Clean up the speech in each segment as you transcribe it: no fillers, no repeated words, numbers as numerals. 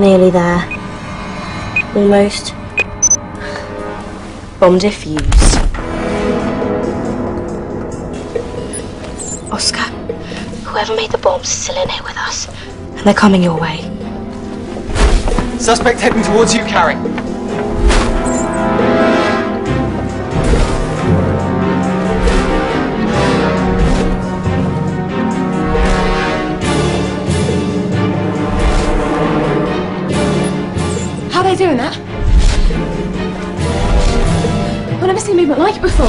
Nearly there. Almost. Bomb defused. Oscar, whoever made the bombs is still in here with us. And they're coming your way. Suspect heading towards you, Carrie. How are they doing that? I've never seen movement like it before.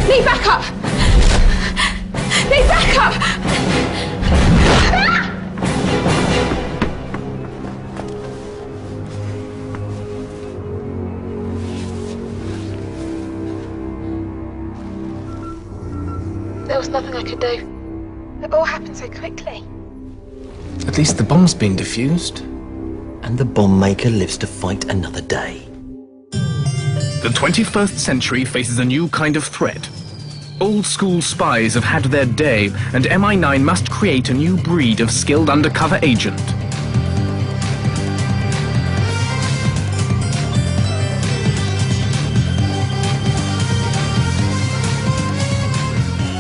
Need backup! Need backup! Ah! There was nothing I could do. It all happened so quickly. At least the bomb's been defused. And the bomb maker lives to fight another day. The 21st century faces a new kind of threat. Old school spies have had their day, and MI9 must create a new breed of skilled undercover agent.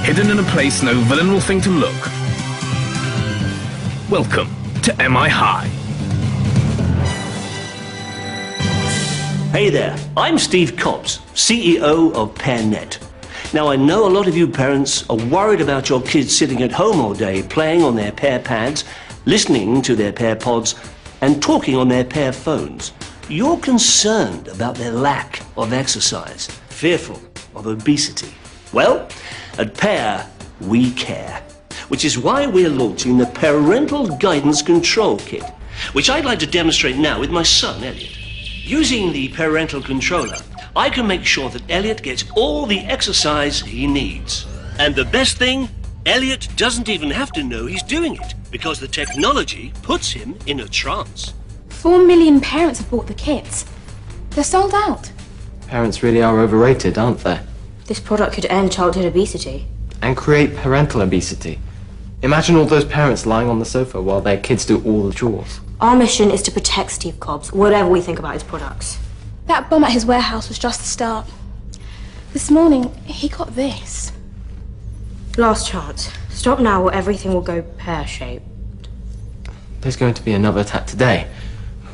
Hidden in a place no villain will think to look. Welcome to MI High. Hey there, I'm Steve Cobbs, CEO of PairNet. Now, I know a lot of you parents are worried about your kids sitting at home all day playing on their pair pads, listening to their pair pods, and talking on their pair phones. You're concerned about their lack of exercise, fearful of obesity. Well, at Pair, we care, which is why we're launching the Parental Guidance Control Kit, which I'd like to demonstrate now with my son, Elliot. Using the parental controller, I can make sure that Elliot gets all the exercise he needs. And the best thing, Elliot doesn't even have to know he's doing it, because the technology puts him in a trance. 4 million parents have bought the kits. They're sold out. Parents really are overrated, aren't they? This product could end childhood obesity. And create parental obesity. Imagine all those parents lying on the sofa while their kids do all the chores. Our mission is to protect Steve Cobbs, whatever we think about his products. That bomb at his warehouse was just the start. This morning, he got this. Last chance. Stop now or everything will go pear-shaped. There's going to be another attack today.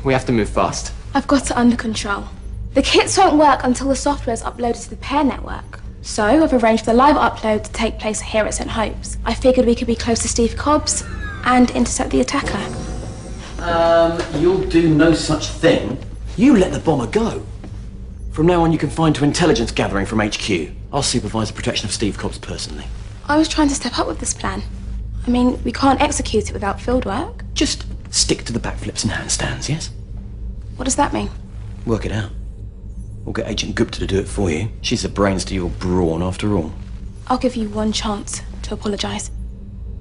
We have to move fast. I've got it under control. The kits won't work until the software is uploaded to the Pair network. So I've arranged for the live upload to take place here at St. Hope's. I figured we could be close to Steve Cobbs and intercept the attacker. You'll do no such thing. You let the bomber go. From now on, you can find to intelligence gathering from HQ. I'll supervise the protection of Steve Cobbs personally. I was trying to step up with this plan. I mean, we can't execute it without field work. Just stick to the backflips and handstands, yes? What does that mean? Work it out. We'll get Agent Gupta to do it for you. She's the brains to your brawn, after all. I'll give you one chance to apologise.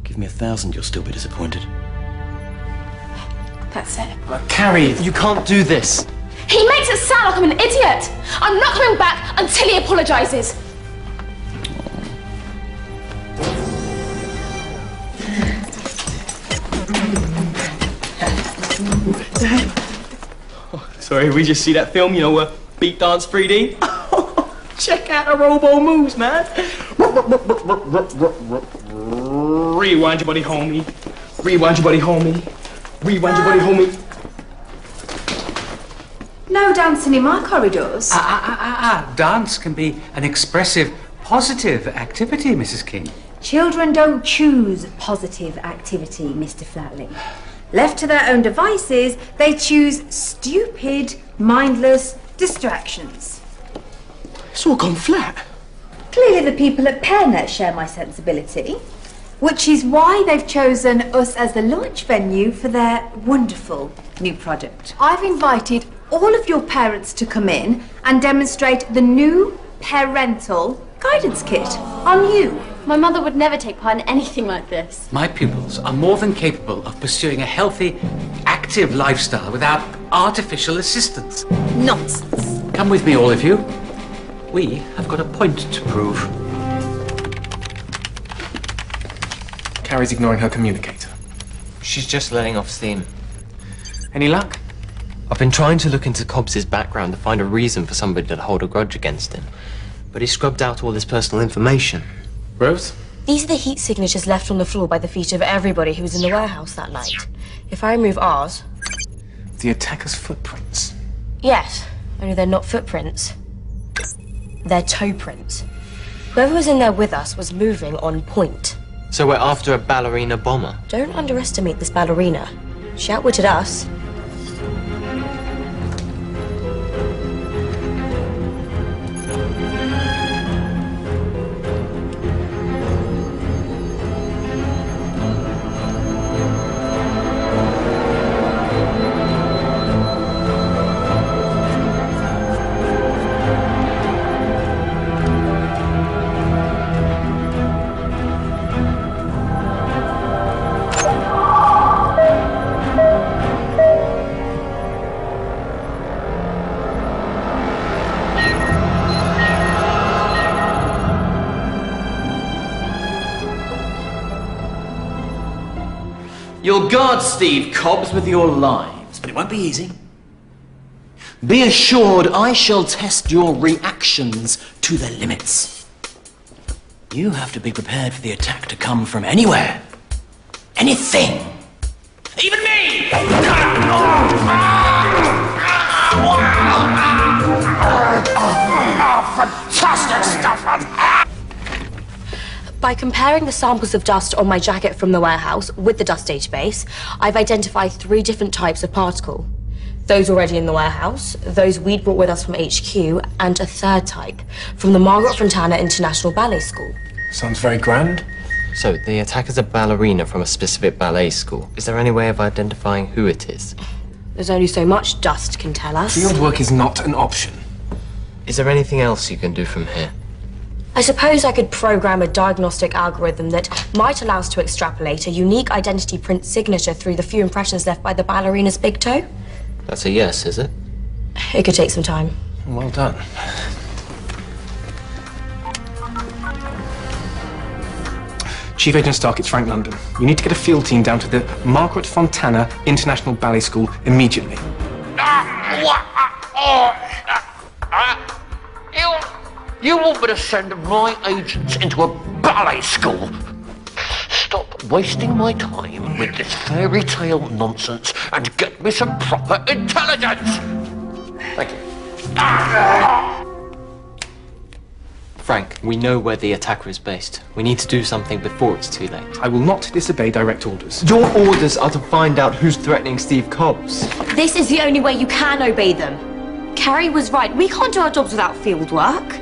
Give me 1,000, you'll still be disappointed. That's it. Carrie, you can't do this. He makes it sound like I'm an idiot! I'm not coming back until he apologises! Sorry, we just see that film, you know, Beat Dance 3D? Check out the robo moves, man. Rewind your body, homie. Rewind your body, homie. Rewind your body, homie. No dancing in my corridors. Dance can be an expressive, positive activity, Mrs. King. Children don't choose positive activity, Mr Flatley. Left to their own devices, they choose stupid, mindless distractions. It's all gone flat. Clearly the people at PairNet share my sensibility, which is why they've chosen us as the launch venue for their wonderful new product. I've invited all of your parents to come in and demonstrate the new parental guidance kit on you. My mother would never take part in anything like this. My pupils are more than capable of pursuing a healthy, active lifestyle without artificial assistance. Nonsense. Come with me, all of you. We have got a point to prove. Carrie's ignoring her communicator. She's just letting off steam. Any luck? I've been trying to look into Cobbs' background to find a reason for somebody to hold a grudge against him. But he scrubbed out all his personal information. Rose? These are the heat signatures left on the floor by the feet of everybody who was in the warehouse that night. If I remove ours... The attacker's footprints. Yes, only they're not footprints. They're toe prints. Whoever was in there with us was moving on point. So we're after a ballerina bomber. Don't underestimate this ballerina. She outwitted us. You'll guard Steve Cobbs with your lives, but it won't be easy. Be assured I shall test your reactions to the limits. You have to be prepared for the attack to come from anywhere. Anything. Even me! Fantastic stuff! By comparing the samples of dust on my jacket from the warehouse with the dust database, I've identified 3 different types of particle. Those already in the warehouse, those we'd brought with us from HQ, and a 3rd type from the Margaret Fontana International Ballet School. Sounds very grand. So the attacker's a ballerina from a specific ballet school. Is there any way of identifying who it is? There's only so much dust can tell us. Fieldwork is not an option. Is there anything else you can do from here? I suppose I could program a diagnostic algorithm that might allow us to extrapolate a unique identity print signature through the few impressions left by the ballerina's big toe. That's a yes, is it? It could take some time. Well done. Chief Agent Stark, it's Frank London. You need to get a field team down to the Margaret Fontana International Ballet School immediately. You want me to send my agents into a ballet school? Stop wasting my time with this fairy tale nonsense and get me some proper intelligence! Thank you. Frank, we know where the attacker is based. We need to do something before it's too late. I will not disobey direct orders. Your orders are to find out who's threatening Steve Cobbs. This is the only way you can obey them. Carrie was right. We can't do our jobs without field work.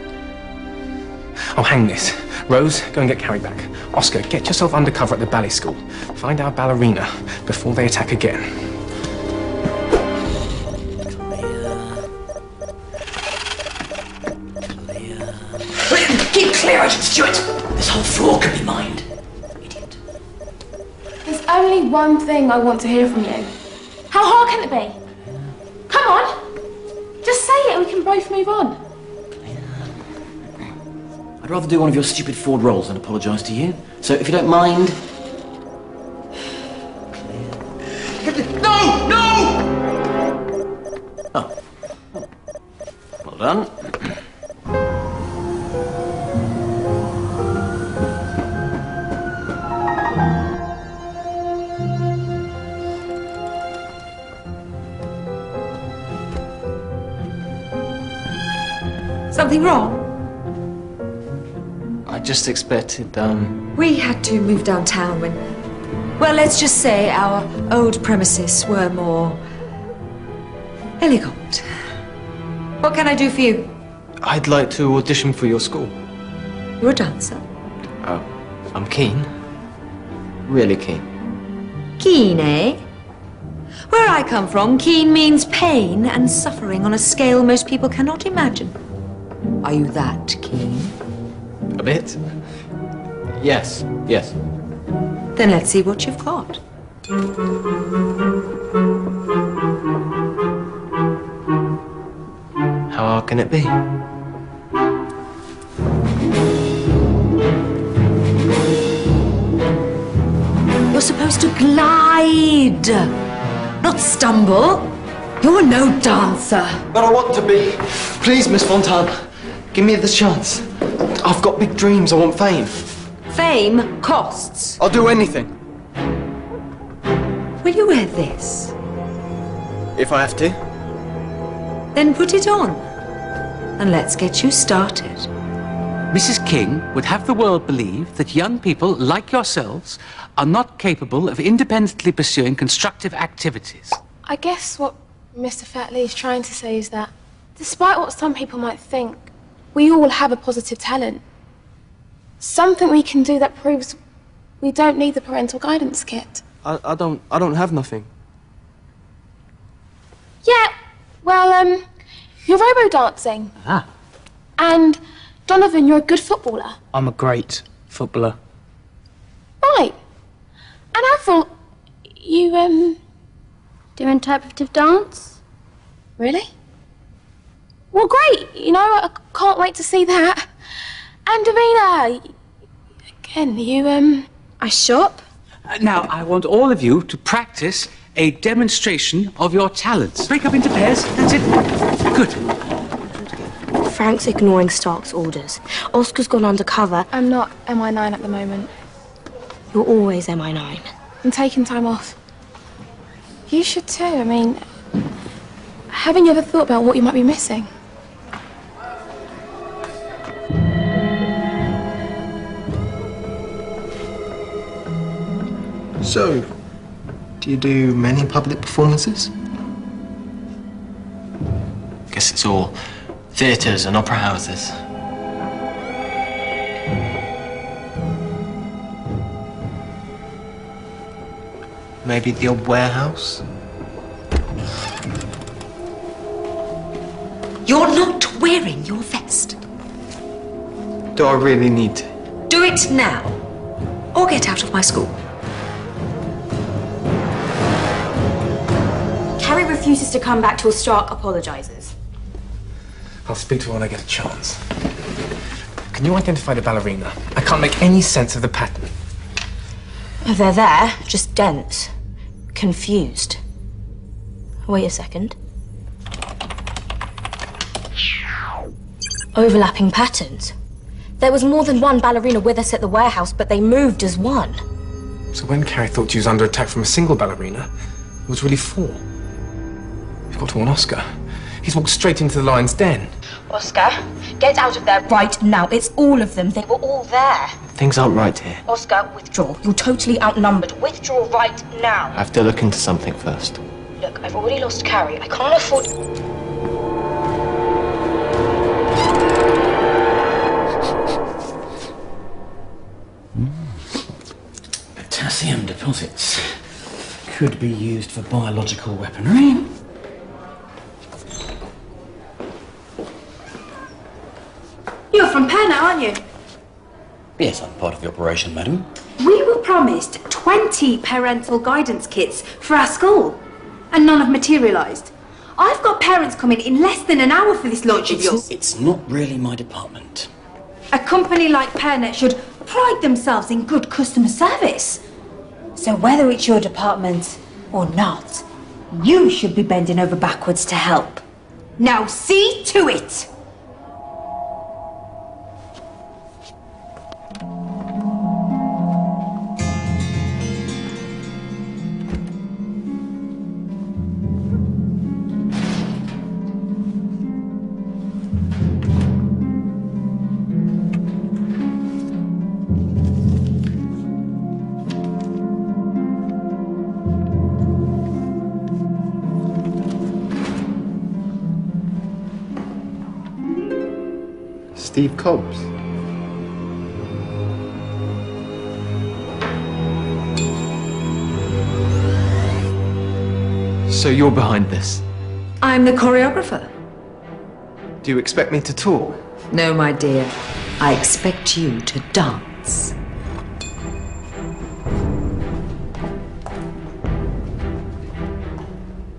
Oh, hang this. Rose, go and get Carrie back. Oscar, get yourself undercover at the ballet school. Find our ballerina before they attack again. Keep clear, Agent Stewart! This whole floor could be mined. Idiot. There's only one thing I want to hear from you. How hard can it be? Come on! Just say it and we can both move on. I'd rather do one of your stupid Ford rolls than apologise to you. So if you don't mind... No! No! Oh. Well done. Something wrong? I just expected, We had to move downtown when... Well, let's just say our old premises were more... elegant. What can I do for you? I'd like to audition for your school. You're a dancer. Oh, I'm keen. Really keen. Keen, eh? Where I come from, keen means pain and suffering on a scale most people cannot imagine. Are you that keen? A bit? Yes, yes. Then let's see what you've got. How hard can it be? You're supposed to glide, not stumble. You're no dancer. But I want to be. Please, Miss Fontana, give me this chance. I've got big dreams. I want fame. Fame costs. I'll do anything. Will you wear this? If I have to. Then put it on. And let's get you started. Mrs. King would have the world believe that young people like yourselves are not capable of independently pursuing constructive activities. I guess what Mr. Flatley is trying to say is that, despite what some people might think, we all have a positive talent. Something we can do that proves we don't need the parental guidance kit. I don't have nothing. Yeah, well, you're robo-dancing. Ah. And Donovan, you're a good footballer. I'm a great footballer. Right. And Avril, you, Do interpretive dance? Really? Well, great. You know, I can't wait to see that. And Davina, again, you, I shop. Now, I want all of you to practice a demonstration of your talents. Break up into pairs. That's it. Good. Frank's ignoring Stark's orders. Oscar's gone undercover. I'm not MI9 at the moment. You're always MI9. I'm taking time off. You should too. I mean, haven't you ever thought about what you might be missing? So, do you do many public performances? Guess it's all theatres and opera houses. Maybe the old warehouse? You're not wearing your vest. Do I really need to? Do it now, or get out of my school. Carrie refuses to come back till Stark apologises. I'll speak to her when I get a chance. Can you identify the ballerina? I can't make any sense of the pattern. They're there, just dense. Confused. Wait a second. Overlapping patterns. There was more than one ballerina with us at the warehouse, but they moved as one. So when Carrie thought she was under attack from a single ballerina, it was really four. You've got to warn Oscar. He's walked straight into the lion's den. Oscar, get out of there right now. It's all of them. They were all there. Things aren't right here. Oscar, withdraw. You're totally outnumbered. Withdraw right now. I have to look into something first. Look, I've already lost Carrie. I can't afford... Potassium deposits could be used for biological weaponry. You're from Penn, aren't you? Yes, I'm part of the operation, madam. We were promised 20 parental guidance kits for our school, and none have materialised. I've got parents coming in less than an hour for this launch of yours. It's not really my department. A company like PairNet should pride themselves in good customer service. So whether it's your department or not, you should be bending over backwards to help. Now see to it! Steve Cobbs. So you're behind this? I'm the choreographer. Do you expect me to talk? No, my dear. I expect you to dance.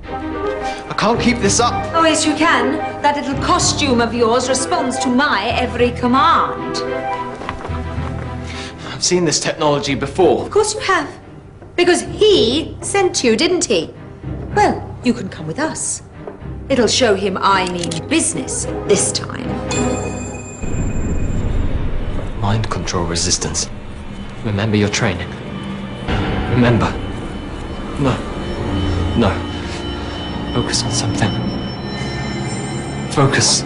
I can't keep this up! Oh, yes, you can. That little costume of yours responds to my every command. I've seen this technology before. Of course you have. Because he sent you, didn't he? Well, you can come with us. It'll show him I mean business this time. Mind control resistance. Remember your training. Remember. No. No. Focus on something. Focus.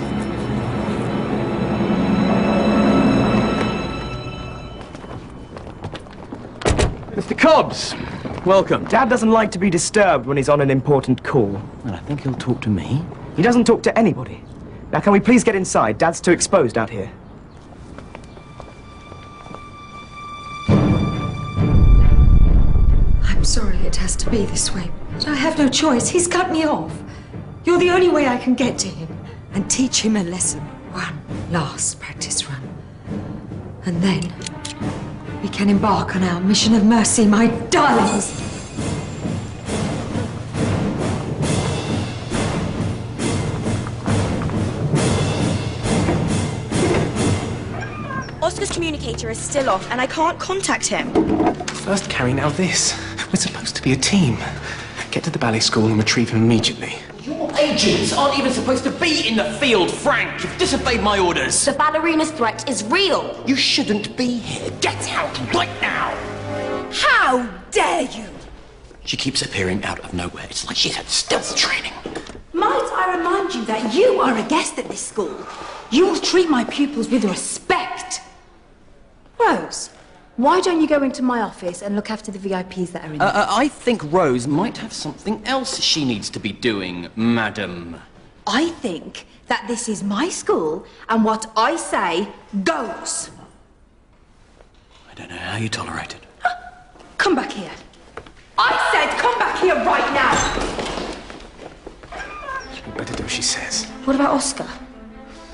Mr. Cobbs! Welcome. Dad doesn't like to be disturbed when he's on an important call. Well, I think he'll talk to me. He doesn't talk to anybody. Now, can we please get inside? Dad's too exposed out here. I'm sorry it has to be this way, but I have no choice. He's cut me off. You're the only way I can get to him and teach him a lesson. One last practice run. And then we can embark on our mission of mercy, my darlings. Oscar's communicator is still off and I can't contact him. First Carrie, now this. We're supposed to be a team. Get to the ballet school and retrieve him immediately. Your agents aren't even supposed to be in the field, Frank. You've disobeyed my orders. The ballerina's threat is real. You shouldn't be here. Get out right now. How dare you! She keeps appearing out of nowhere. It's like she's had stealth training. Might I remind you that you are a guest at this school? You will treat my pupils with respect. Rose, why don't you go into my office and look after the VIPs that are in there? I think Rose might have something else she needs to be doing, madam. I think that this is my school, and what I say goes. I don't know how you tolerate it. Come back here. I said come back here right now! We better do as she says. What about Oscar?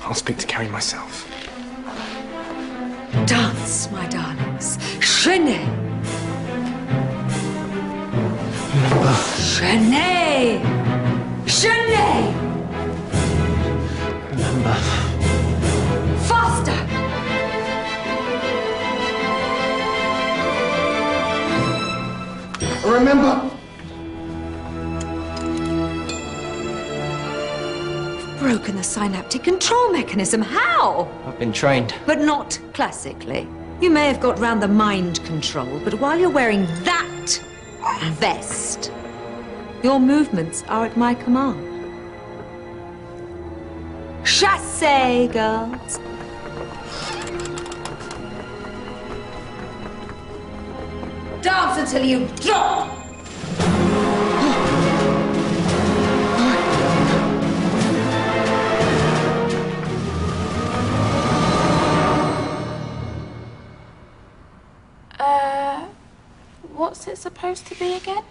I'll speak to Carrie myself. Dance, my darlings. Chenet. Chenet. Chenet. Remember. Faster. Remember. Broken the synaptic control mechanism. How? I've been trained. But not classically. You may have got round the mind control, but while you're wearing that vest, your movements are at my command. Chassez, girls. Dance until you drop. What's it supposed to be again?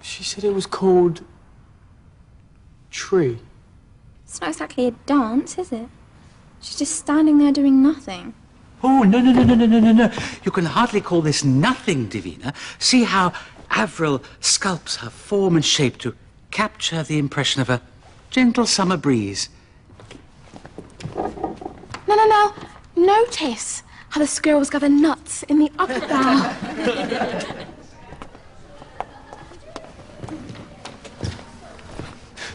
She said it was called Tree. It's not exactly a dance, is it? She's just standing there doing nothing. Oh, no. You can hardly call this nothing, Divina. See how Avril sculpts her form and shape to capture the impression of a gentle summer breeze. No. Notice how the squirrels gather nuts in the upper bough.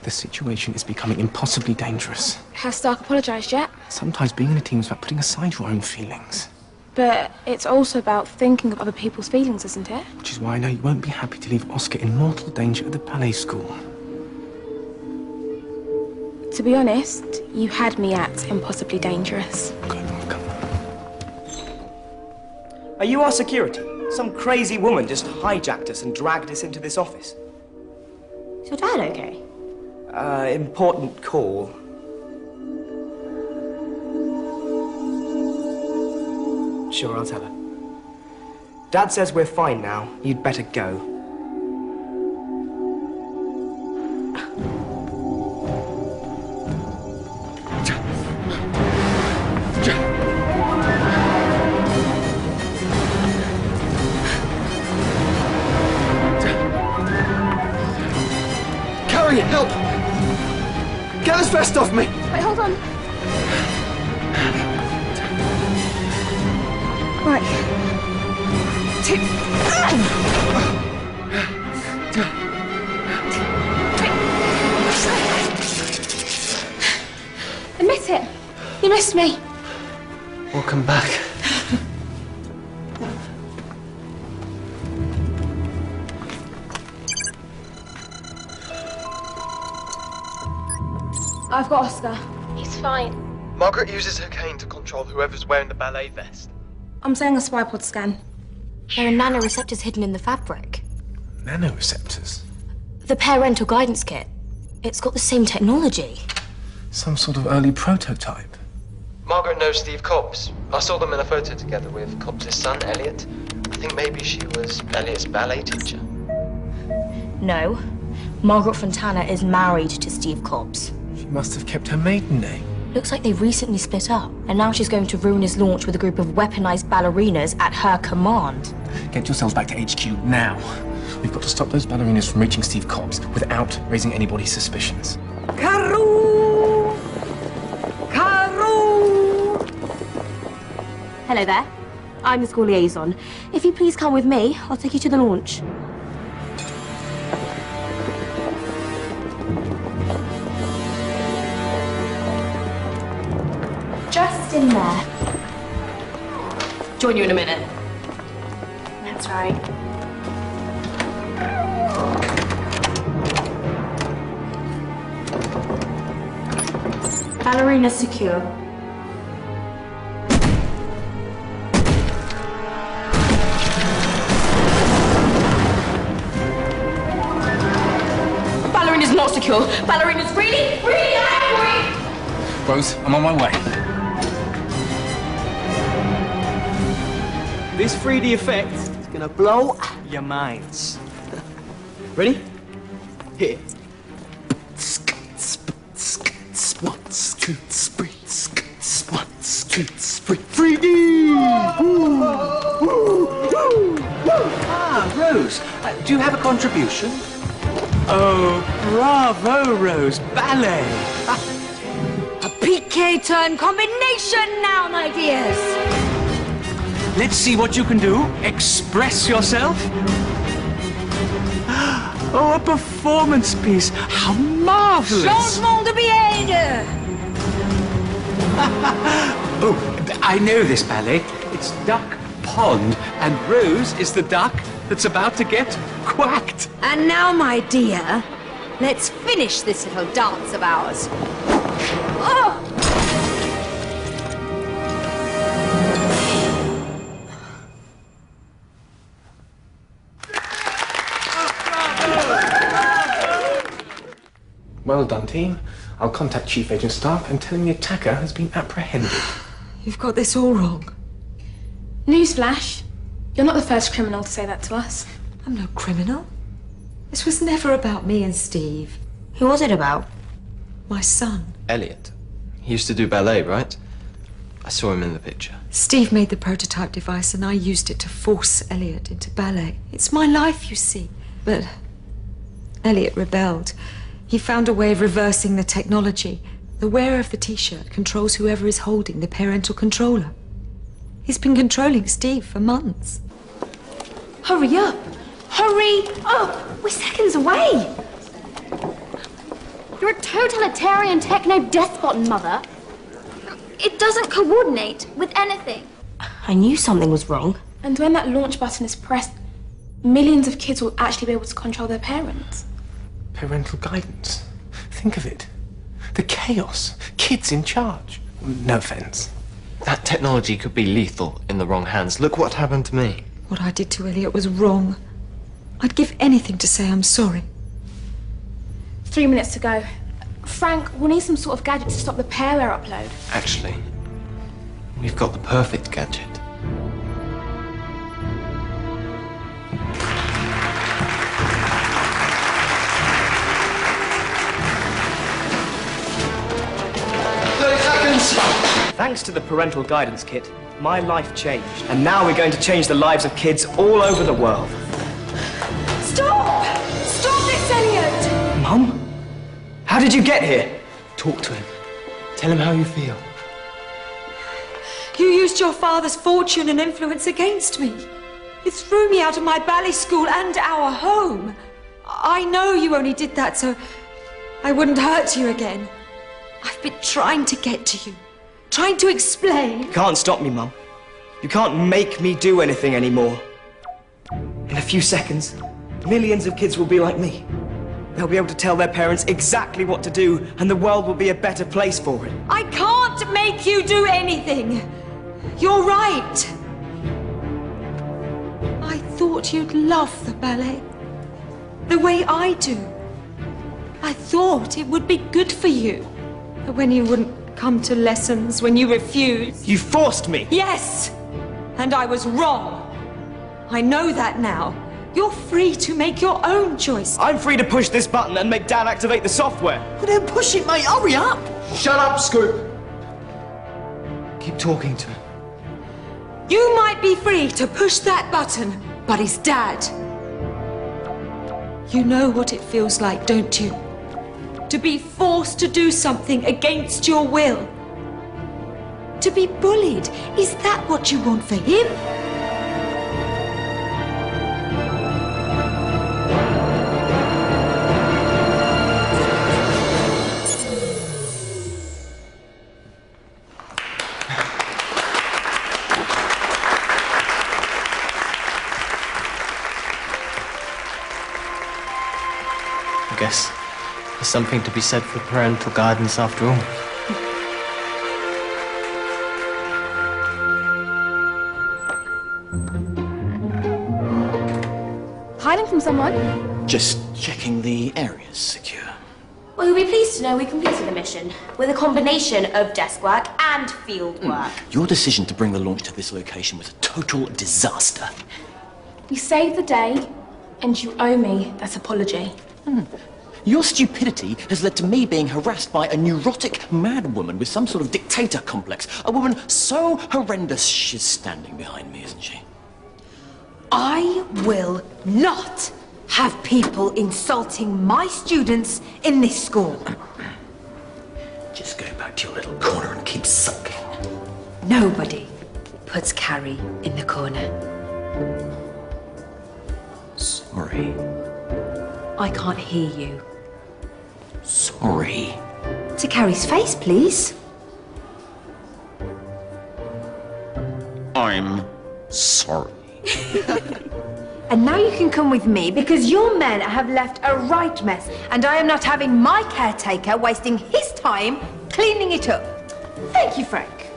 The situation is becoming impossibly dangerous. Has Stark apologised yet? Sometimes being in a team is about putting aside your own feelings. But it's also about thinking of other people's feelings, isn't it? Which is why I know you won't be happy to leave Oscar in mortal danger at the ballet school. To be honest, you had me at impossibly dangerous. Good, come on. Are you our security? Some crazy woman just hijacked us and dragged us into this office. Is your dad okay? Important call. Sure, I'll tell her. Dad says we're fine now. You'd better go. Carrie, help! Get this vest off me! Wait, hold on. Right. Admit it. You missed me. Welcome back. I've got Oscar. He's fine. Margaret uses her cane to control whoever's wearing the ballet vest. I'm saying a spy pod scan. There are nanoreceptors hidden in the fabric. Nanoreceptors? The parental guidance kit. It's got the same technology. Some sort of early prototype. Margaret knows Steve Cobbs. I saw them in a photo together with Cobbs' son, Elliot. I think maybe she was Elliot's ballet teacher. No. Margaret Fontana is married to Steve Cobbs. She must have kept her maiden name. Looks like they recently split up, and now she's going to ruin his launch with a group of weaponized ballerinas at her command. Get yourselves back to HQ now. We've got to stop those ballerinas from reaching Steve Cobbs without raising anybody's suspicions. Karoo! Karoo! Hello there. I'm the school liaison. If you please come with me, I'll take you to the launch. Just in there. Join you in a minute. That's right. Ballerina secure. Ballerina's not secure. Ballerina's really, really angry! Rose, I'm on my way. This 3D effect is gonna blow your minds. Ready? Here. 3D! Ah, Rose, do you have a contribution? Oh, bravo, Rose. Ballet. A PK turn combination now, my dears. Let's see what you can do. Express yourself. Oh, a performance piece. How marvelous. Changement de biais. Oh, I know this ballet. It's Duck Pond, and Rose is the duck that's about to get quacked. And now, my dear, let's finish this little dance of ours. Oh! Well done, team. I'll contact Chief Agent Stark and tell him the attacker has been apprehended. You've got this all wrong. Newsflash. You're not the first criminal to say that to us. I'm no criminal. This was never about me and Steve. Who was it about? My son. Elliot. He used to do ballet, right? I saw him in the picture. Steve made the prototype device and I used it to force Elliot into ballet. It's my life, you see. But Elliot rebelled. He found a way of reversing the technology. The wearer of the t-shirt controls whoever is holding the parental controller. He's been controlling Steve for months. Hurry up! Hurry up! We're seconds away! You're a totalitarian techno-despot, Mother. It doesn't coordinate with anything. I knew something was wrong. And when that launch button is pressed, millions of kids will actually be able to control their parents. Parental guidance. Think of it. The chaos. Kids in charge. No offense. That technology could be lethal in the wrong hands. Look what happened to me. What I did to Elliot was wrong. I'd give anything to say I'm sorry. 3 minutes to go. Frank, we'll need some sort of gadget to stop the pairware upload. Actually, we've got the perfect gadget. Thanks to the parental guidance kit, my life changed. And now we're going to change the lives of kids all over the world. Stop! Stop this, Elliot! Mum? How did you get here? Talk to him. Tell him how you feel. You used your father's fortune and influence against me. It threw me out of my ballet school and our home. I know you only did that so I wouldn't hurt you again. I've been trying to get to you, trying to explain. You can't stop me, Mum. You can't make me do anything anymore. In a few seconds, millions of kids will be like me. They'll be able to tell their parents exactly what to do, and the world will be a better place for it. I can't make you do anything. You're right. I thought you'd love the ballet, the way I do. I thought it would be good for you. But when you wouldn't come to lessons, when you refused... You forced me! Yes! And I was wrong. I know that now. You're free to make your own choice. I'm free to push this button and make Dad activate the software. Well, then push it, mate. Hurry up. Shut up, Scoop. Keep talking to him. You might be free to push that button, but it's Dad. You know what it feels like, don't you? To be forced to do something against your will. To be bullied. Is that what you want for him? I guess there's something to be said for parental guidance after all. Hiding from someone? Just checking the area's secure. Well, you'll be pleased to know we completed the mission with a combination of desk work and field work. Your decision to bring the launch to this location was a total disaster. We saved the day, and you owe me that apology. Your stupidity has led to me being harassed by a neurotic mad woman with some sort of dictator complex. A woman so horrendous she's standing behind me, isn't she? I will not have people insulting my students in this school. Just go back to your little corner and keep sulking. Nobody puts Carrie in the corner. Sorry. I can't hear you. Sorry. To Carrie's face, please. I'm sorry. And now you can come with me because your men have left a right mess and I am not having my caretaker wasting his time cleaning it up. Thank you, Frank.